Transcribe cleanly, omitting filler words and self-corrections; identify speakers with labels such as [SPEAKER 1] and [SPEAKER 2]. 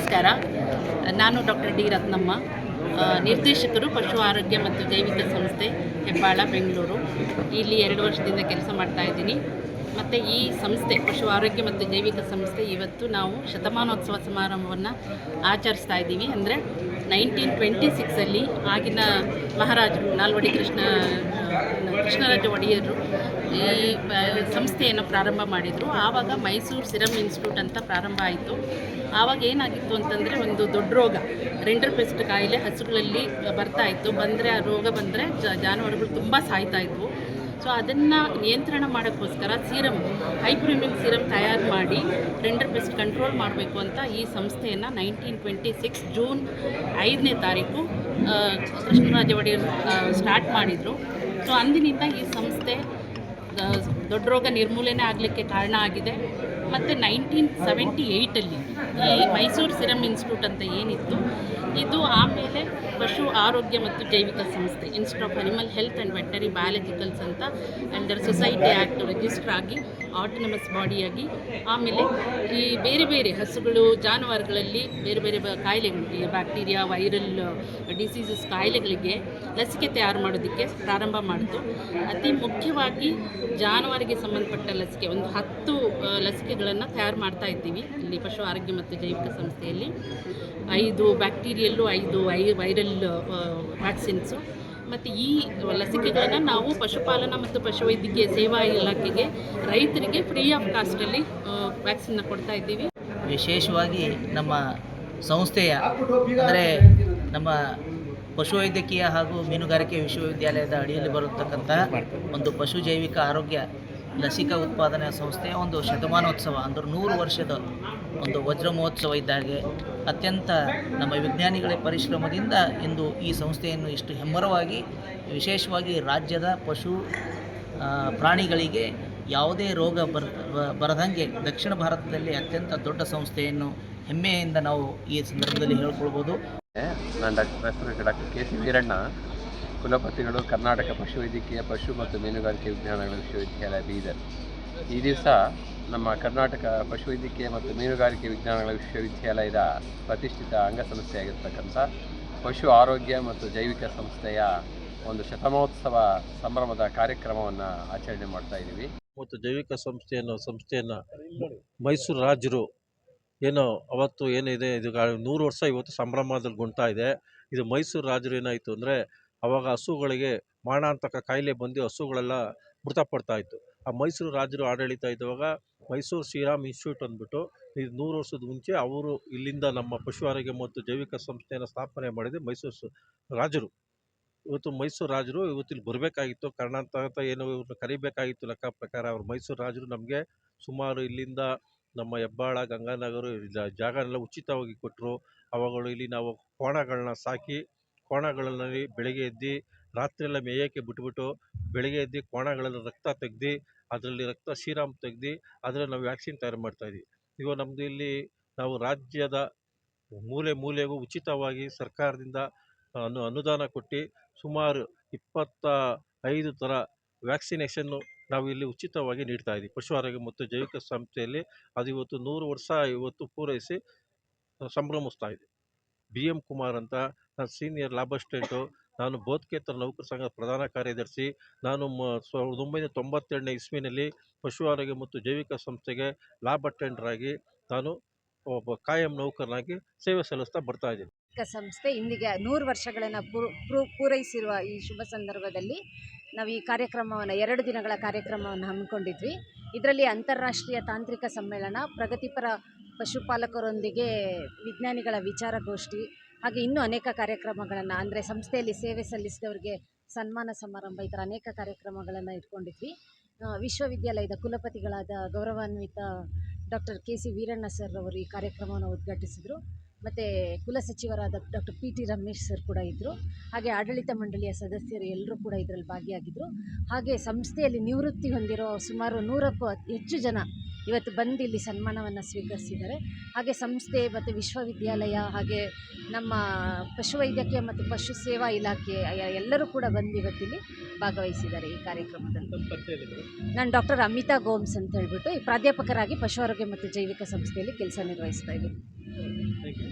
[SPEAKER 1] ನಮಸ್ಕಾರ. ನಾನು doctor D Ratnamma, ನಿರ್ದೇಶಕರು ಪಶು ಆರೋಗ್ಯ ಮತ್ತು ಜೈವಿಕ ಸಂಸ್ಥೆ ಹೆಬ್ಬಾಳ, ಬೆಂಗಳೂರು. ಇಲ್ಲಿ 2 ವರ್ಷದಿಂದ ಕೆಲಸ ಮಾಡ್ತಾ ಇದ್ದೀನಿ. ಮತ್ತು ಈ ಸಂಸ್ಥೆ ಪಶು ಆರೋಗ್ಯ ಮತ್ತು ಜೈವಿಕ ಸಂಸ್ಥೆ ಇವತ್ತು ನಾವು ಶತಮಾನೋತ್ಸವ ಸಮಾರಂಭವನ್ನು ಆಚರಿಸ್ತಾ ಇದ್ದೀವಿ. ಅಂದರೆ 1926 ಆಗಿನ ಮಹಾರಾಜರು ನಾಲ್ವಡಿ ಕೃಷ್ಣರಾಜ ಒಡೆಯರು ಈ ಸಂಸ್ಥೆಯನ್ನು ಪ್ರಾರಂಭ ಮಾಡಿದರು. ಆವಾಗ ಮೈಸೂರು ಸಿರಮ್ ಇನ್ಸ್ಟಿಟ್ಯೂಟ್ ಅಂತ ಪ್ರಾರಂಭ ಆಯಿತು. ಆವಾಗ ಏನಾಗಿತ್ತು ಅಂತಂದರೆ, ಒಂದು ದೊಡ್ಡ ರೋಗ ರಿಂಡರ್ ಪೆಸ್ಟ್ ಕಾಯಿಲೆ ಹಸುಗಳಲ್ಲಿ ಬರ್ತಾಯಿತ್ತು. ಆ ರೋಗ ಬಂದರೆ ಜಾನುವಾರುಗಳು ತುಂಬ ಸಾಯ್ತಾಯಿದ್ವು. ಸೊ ಅದನ್ನು ನಿಯಂತ್ರಣ ಮಾಡೋಕ್ಕೋಸ್ಕರ ಹೈಪ್ರಿಮಿನ್ ಸೀರಮ್ ತಯಾರು ಮಾಡಿ ರಿಂಡರ್ ಪೆಸ್ಟ್ ಕಂಟ್ರೋಲ್ ಮಾಡಬೇಕು ಅಂತ ಈ ಸಂಸ್ಥೆಯನ್ನು 1926 ಜೂನ್ 5ನೇ ತಾರೀಕು ಕೃಷ್ಣರಾಜ ಒಡೆಯರು ಸ್ಟಾರ್ಟ್ ಮಾಡಿದರು. ಸೊ ಅಂದಿನಿಂದ ಈ ಸಂಸ್ಥೆ ದೊಡ್ಡ ರೋಗ ನಿರ್ಮೂಲನೆ ಆಗಲಿಕ್ಕೆ ಕಾರಣ ಆಗಿದೆ. ಮತ್ತು 1978 ಈ ಮೈಸೂರು ಸಿರಮ್ ಇನ್ಸ್ಟಿಟ್ಯೂಟ್ ಅಂತ ಏನಿತ್ತು, ಇದು ಆಮೇಲೆ ಪಶು ಆರೋಗ್ಯ ಮತ್ತು ಜೈವಿಕ ಸಂಸ್ಥೆ, institute of animal health and veterinary biologicals ಅಂತ ಅಂಡರ್ ಸೊಸೈಟಿ ಆ್ಯಕ್ಟ್ ರಿಜಿಸ್ಟರ್ ಆಗಿ ಆಟೋನಮಸ್ ಬಾಡಿಯಾಗಿ, ಆಮೇಲೆ ಈ ಬೇರೆ ಬೇರೆ ಹಸುಗಳು ಜಾನುವಾರುಗಳಲ್ಲಿ ಬೇರೆ ಬೇರೆ ಕಾಯಿಲೆಗಳು, ಈ ಬ್ಯಾಕ್ಟೀರಿಯಾ, ವೈರಲ್ ಡಿಸೀಸಸ್ ಕಾಯಿಲೆಗಳಿಗೆ ಲಸಿಕೆ ತಯಾರು ಮಾಡೋದಕ್ಕೆ ಪ್ರಾರಂಭ ಮಾಡಿತು. ಅತಿ ಮುಖ್ಯವಾಗಿ ಜಾನುವಾರಿಗೆ ಸಂಬಂಧಪಟ್ಟ ಲಸಿಕೆ ಒಂದು 10 ಲಸಿಕೆಗಳನ್ನು ತಯಾರು ಮಾಡ್ತಾ ಇದ್ದೀವಿ ಇಲ್ಲಿ ಪಶು ಆರೋಗ್ಯ ಮತ್ತು ಜೈವಿಕ ಸಂಸ್ಥೆಯಲ್ಲಿ. 5 ಬ್ಯಾಕ್ಟೀರಿಯಲ್ಲು, 5 ವೈರಲ್ ವ್ಯಾಕ್ಸಿನ್ಸು. ಮತ್ತು ಈ ಲಸಿಕೆಗಳನ್ನು ನಾವು ಪಶುಪಾಲನಾ ಮತ್ತು ಪಶುವೈದ್ಯಕೀಯ ಸೇವಾ ಇಲಾಖೆಗೆ ರೈತರಿಗೆ ಫ್ರೀ ಆಫ್ ಕಾಸ್ಟಲ್ಲಿ ವ್ಯಾಕ್ಸಿನ್ನ ಕೊಡ್ತಾ ಇದ್ದೀವಿ.
[SPEAKER 2] ವಿಶೇಷವಾಗಿ ನಮ್ಮ ಸಂಸ್ಥೆಯ ಅಂದರೆ ನಮ್ಮ ಪಶುವೈದ್ಯಕೀಯ ಹಾಗೂ ಮೀನುಗಾರಿಕೆ ವಿಶ್ವವಿದ್ಯಾಲಯದ ಅಡಿಯಲ್ಲಿ ಬರತಕ್ಕಂಥ ಒಂದು ಪಶು ಜೈವಿಕ ಆರೋಗ್ಯ ಲಸಿಕಾ ಉತ್ಪಾದನಾ ಸಂಸ್ಥೆಯ ಒಂದು ಶತಮಾನೋತ್ಸವ, ಅಂದರೆ 100 ವರ್ಷದ ಒಂದು ವಜ್ರ ಮಹೋತ್ಸವ ಇದ್ದಾಗೆ ಅತ್ಯಂತ ನಮ್ಮ ವಿಜ್ಞಾನಿಗಳ ಪರಿಶ್ರಮದಿಂದ ಇಂದು ಈ ಸಂಸ್ಥೆಯನ್ನು ಇಷ್ಟು ಹೆಮ್ಮರವಾಗಿ, ವಿಶೇಷವಾಗಿ ರಾಜ್ಯದ ಪಶು ಪ್ರಾಣಿಗಳಿಗೆ ಯಾವುದೇ ರೋಗ ಬರದಂಗೆ ದಕ್ಷಿಣ ಭಾರತದಲ್ಲಿ ಅತ್ಯಂತ ದೊಡ್ಡ ಸಂಸ್ಥೆಯನ್ನು ಹೆಮ್ಮೆಯಿಂದ ನಾವು ಈ ಸಂದರ್ಭದಲ್ಲಿ ಹೇಳ್ಕೊಳ್ಬೋದು.
[SPEAKER 3] ನಾನು ಡಾಕ್ಟರ್ ಕೆ ಸಿ ವೀರಣ್ಣ, ಕುಲಪತಿಗಳು, ಕರ್ನಾಟಕ ಪಶುವೈದ್ಯಕೀಯ ಪಶು ಮತ್ತು ಮೀನುಗಾರಿಕೆ ವಿಜ್ಞಾನಗಳ ವಿಶ್ವವಿದ್ಯಾಲಯ, ಬೀದರ್. ಈ ದಿವಸ ನಮ್ಮ ಕರ್ನಾಟಕ ಪಶುವೈದ್ಯಕೀಯ ಮತ್ತು ಮೀನುಗಾರಿಕೆ ವಿಜ್ಞಾನಗಳ ವಿಶ್ವವಿದ್ಯಾಲಯದ ಪ್ರತಿಷ್ಠಿತ ಅಂಗಸಂಸ್ಥೆಯಾಗಿರ್ತಕ್ಕಂಥ ಪಶು ಆರೋಗ್ಯ ಮತ್ತು ಜೈವಿಕ ಸಂಸ್ಥೆಯ ಒಂದು ಶತಮಾನೋತ್ಸವ ಸಂಭ್ರಮದ ಕಾರ್ಯಕ್ರಮವನ್ನು ಆಚರಣೆ ಮಾಡ್ತಾ ಇದ್ದೀವಿ.
[SPEAKER 4] ಮತ್ತು ಜೈವಿಕ ಸಂಸ್ಥೆಯನ್ನು ಮೈಸೂರು ರಾಜರು ಏನೋ ಅವತ್ತು ಏನಿದೆ, ಇದು 100 ವರ್ಷ ಇವತ್ತು ಸಂಭ್ರಮದಲ್ಲಿ ಗುಂತಾ ಇದೆ. ಇದು ಮೈಸೂರು ರಾಜರು ಏನಾಯಿತು ಅಂದರೆ, ಆವಾಗ ಹಸುಗಳಿಗೆ ಮಾರಣಾಂತಕ ಕಾಯಿಲೆ ಬಂದು ಹಸುಗಳೆಲ್ಲ ಮೃತಪಡ್ತಾ ಇತ್ತು. ಆ ಮೈಸೂರು ರಾಜರು ಆಡಳಿತ ಇದ್ದಾಗ ಮೈಸೂರು ಶ್ರೀರಾಮ್ ಇನ್ಸ್ಟಿಟ್ಯೂಟ್ ಅಂದ್ಬಿಟ್ಟು, ಇದು 100 ವರ್ಷದ ಮುಂಚೆ ಅವರು ಇಲ್ಲಿಂದ ನಮ್ಮ ಪಶು ಆರೋಗ್ಯ ಮತ್ತು ಜೈವಿಕ ಸಂಸ್ಥೆಯನ್ನು ಸ್ಥಾಪನೆ ಮಾಡಿದೆ ಮೈಸೂರು ರಾಜರು. ಇವತ್ತು ಮೈಸೂರು ರಾಜರು ಇವತ್ತಿಲ್ಲಿ ಬರಬೇಕಾಗಿತ್ತು, ಕರ್ನಾಟಕ ಏನೋ ಇವ್ರನ್ನ ಕರಿಬೇಕಾಗಿತ್ತು ಲೆಕ್ಕ ಪ್ರಕಾರ. ಅವರು ಮೈಸೂರು ರಾಜರು ನಮಗೆ ಸುಮಾರು ಇಲ್ಲಿಂದ ನಮ್ಮ ಹೆಬ್ಬಾಳ, ಗಂಗಾನಗರ ಜಾಗನೆಲ್ಲ ಉಚಿತವಾಗಿ ಕೊಟ್ಟರು. ಅವಾಗಳು ಇಲ್ಲಿ ನಾವು ಕೋಣಗಳನ್ನ ಸಾಕಿ, ಕೋಣಗಳಲ್ಲಿ ಬೆಳಗ್ಗೆ ಎದ್ದು ರಾತ್ರಿಯೆಲ್ಲ ಮೇಯೋಕ್ಕೆ ಬಿಟ್ಬಿಟ್ಟು, ಬೆಳಗ್ಗೆ ಎದ್ದು ಕೋಣಗಳಲ್ಲಿ ರಕ್ತ ತೆಗ್ದು, ಅದರಲ್ಲಿ ರಕ್ತ ಶ್ರೀರಾಮ್ ತೆಗ್ದು ಅದರಲ್ಲಿ ನಾವು ವ್ಯಾಕ್ಸಿನ್ ತಯಾರು ಮಾಡ್ತಾಯಿದ್ವಿ. ಇವಾಗ ನಮ್ಮದು ಇಲ್ಲಿ ನಾವು ರಾಜ್ಯದ ಮೂಲೆ ಮೂಲೆಗೂ ಉಚಿತವಾಗಿ ಸರ್ಕಾರದಿಂದ ಅನುದಾನ ಕೊಟ್ಟು ಸುಮಾರು 25 ಥರ ವ್ಯಾಕ್ಸಿನೇಷನ್ನು ನಾವು ಇಲ್ಲಿ ಉಚಿತವಾಗಿ ನೀಡ್ತಾ ಇದ್ದೀವಿ ಪಶು ಆರೋಗ್ಯ ಮತ್ತು ಜೈವಿಕ ಸಂಸ್ಥೆಯಲ್ಲಿ. ಅದು ಇವತ್ತು 100 ವರ್ಷ ಇವತ್ತು ಪೂರೈಸಿ ಸಂಭ್ರಮಿಸ್ತಾ ಇದೆ. BM ಕುಮಾರ್ ಅಂತ, ನಾನು ಸೀನಿಯರ್ ಲ್ಯಾಬ್ ಅಸಿಸ್ಟೆಂಟು, ನಾನು ಬೋಧಕೇತರ ನೌಕರ ಸಂಘದ ಪ್ರಧಾನ ಕಾರ್ಯದರ್ಶಿ. ನಾನು 1992ನೇ ಇಸ್ವಿನಲ್ಲಿ ಪಶು ಆರೋಗ್ಯ ಮತ್ತು ಜೈವಿಕ ಸಂಸ್ಥೆಗೆ ಲ್ಯಾಬ್ ಅಟೆಂಡರ್ ಆಗಿ ನಾನು ಒಬ್ಬ ಕಾಯಂ ನೌಕರನಾಗಿ ಸೇವೆ ಸಲ್ಲಿಸ್ತಾ ಬರ್ತಾ ಇದ್ದೀನಿ.
[SPEAKER 5] ಸಂಸ್ಥೆ ಇಂದಿಗೆ 100 ವರ್ಷಗಳನ್ನು ಪೂರೈಸಿರುವ ಈ ಶುಭ ಸಂದರ್ಭದಲ್ಲಿ ನಾವು ಈ ಕಾರ್ಯಕ್ರಮವನ್ನು 2 ದಿನಗಳ ಕಾರ್ಯಕ್ರಮವನ್ನು ಹಮ್ಮಿಕೊಂಡಿದ್ವಿ. ಇದರಲ್ಲಿ ಅಂತಾರಾಷ್ಟ್ರೀಯ ತಾಂತ್ರಿಕ ಸಮ್ಮೇಳನ, ಪ್ರಗತಿಪರ ಪಶುಪಾಲಕರೊಂದಿಗೆ ವಿಜ್ಞಾನಿಗಳ ವಿಚಾರಗೋಷ್ಠಿ, ಹಾಗೆ ಇನ್ನೂ ಅನೇಕ ಕಾರ್ಯಕ್ರಮಗಳನ್ನು, ಅಂದರೆ ಸಂಸ್ಥೆಯಲ್ಲಿ ಸೇವೆ ಸಲ್ಲಿಸಿದವರಿಗೆ ಸನ್ಮಾನ ಸಮಾರಂಭ, ಈ ಥರ ಅನೇಕ ಕಾರ್ಯಕ್ರಮಗಳನ್ನು ಇಟ್ಕೊಂಡಿದ್ವಿ. ವಿಶ್ವವಿದ್ಯಾಲಯದ ಕುಲಪತಿಗಳಾದ ಗೌರವಾನ್ವಿತ doctor K C Veeranna sir ಅವರು ಈ ಕಾರ್ಯಕ್ರಮವನ್ನು ಉದ್ಘಾಟಿಸಿದರು. ಮತ್ತು ಕುಲಸಚಿವರಾದ ಡಾಕ್ಟರ್ PT ರಮೇಶ್ ಸರ್ ಕೂಡ ಇದ್ದರು. ಹಾಗೆ ಆಡಳಿತ ಮಂಡಳಿಯ ಸದಸ್ಯರು ಎಲ್ಲರೂ ಕೂಡ ಇದರಲ್ಲಿ ಭಾಗಿಯಾಗಿದ್ದರು. ಹಾಗೆ ಸಂಸ್ಥೆಯಲ್ಲಿ ನಿವೃತ್ತಿ ಹೊಂದಿರೋ ಸುಮಾರು 100ಕ್ಕೂ ಹೆಚ್ಚು ಜನ ಇವತ್ತು ಬಂದು ಇಲ್ಲಿ ಸನ್ಮಾನವನ್ನು ಸ್ವೀಕರಿಸಿದ್ದಾರೆ. ಹಾಗೆ ಸಂಸ್ಥೆ ಮತ್ತು ವಿಶ್ವವಿದ್ಯಾಲಯ, ಹಾಗೆ ನಮ್ಮ ಪಶುವೈದ್ಯಕೀಯ ಮತ್ತು ಪಶು ಸೇವಾ ಇಲಾಖೆ ಎಲ್ಲರೂ ಕೂಡ ಬಂದು ಇವತ್ತಿಲ್ಲಿ ಭಾಗವಹಿಸಿದ್ದಾರೆ ಈ ಕಾರ್ಯಕ್ರಮದಲ್ಲಿ. ನಾನು ಡಾಕ್ಟರ್ ಅಮಿತಾ ಗೋಮ್ಸ್ ಅಂತ ಹೇಳ್ಬಿಟ್ಟು ಈ ಪ್ರಾಧ್ಯಾಪಕರಾಗಿ ಪಶು ಆರೋಗ್ಯ ಮತ್ತು ಜೈವಿಕ ಸಂಸ್ಥೆಯಲ್ಲಿ ಕೆಲಸ ನಿರ್ವಹಿಸ್ತಾ ಇದ್ದೀನಿ.
[SPEAKER 4] Thank you.